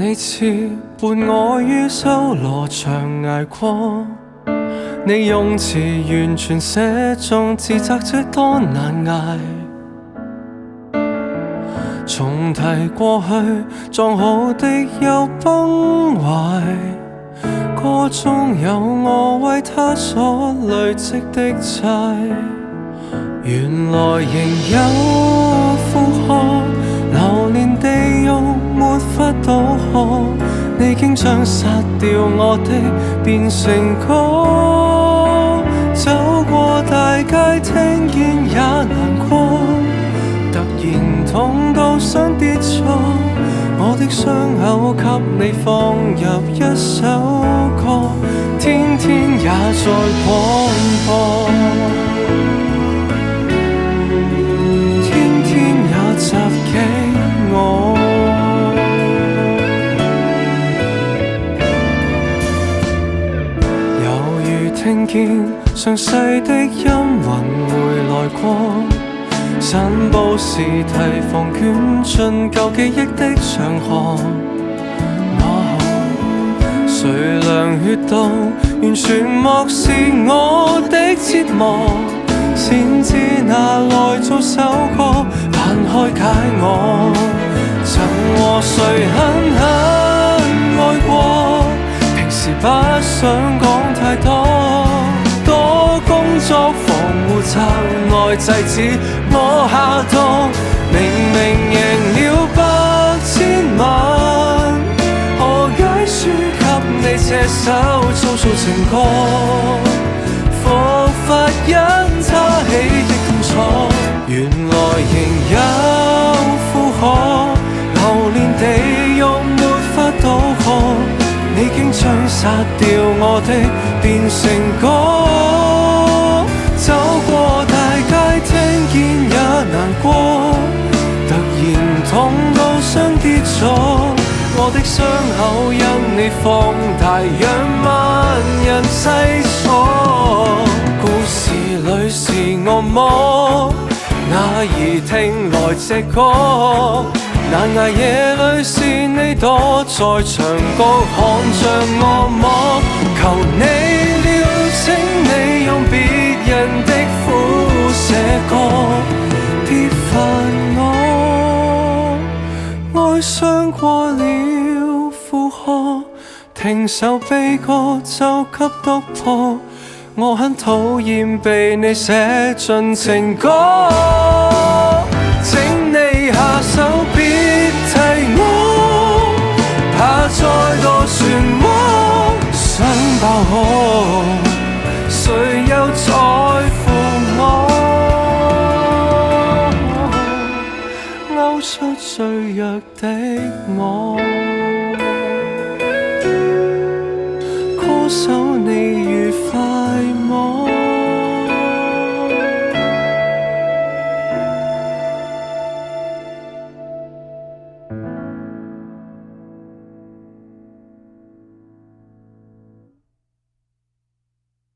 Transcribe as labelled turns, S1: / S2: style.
S1: 你似伴我於修羅場捱過，你用詞完全寫中自責這多難捱。重提過去撞好的又崩壞，歌中有我為他所累積的債，原來仍有負荷，流連地獄沒法渡河，你竟將殺掉我的變成歌，走過大街聽見也難過，突然痛到想跌錯，我的傷口給你放入一首歌，天天也在廣播，天天也襲擊我。猶如聽見上世的陰魂回來過，散步時提防捲進舊記憶的長河，誰量血道完全漠視我的折磨，先知拿來做首歌扮開解我，曾和誰狠狠愛過，平時不想講太多，多工作防護責愛制止我下毒，明明贏了8000萬，何解輸給你這首粗糙情歌，復發因他起的痛楚，原來仍有負荷，流連地獄沒法渡河，你竟將殺掉我的變成歌，走過大街聽見也難過，突然痛到想跌咗，我的傷口因你放大讓萬人細鎖，故事裏是惡魔，哪兒聽來這歌，難捱夜裏是你躲在牆角看着惡魔，求你了請你用別人的苦寫歌，別煩我，愛上過了負荷，停首悲歌就給督破，我很討厭被你寫進情歌，請你下手別提我，怕再度漩渦想爆我，誰又在乎我，勾出最弱的我，歌手你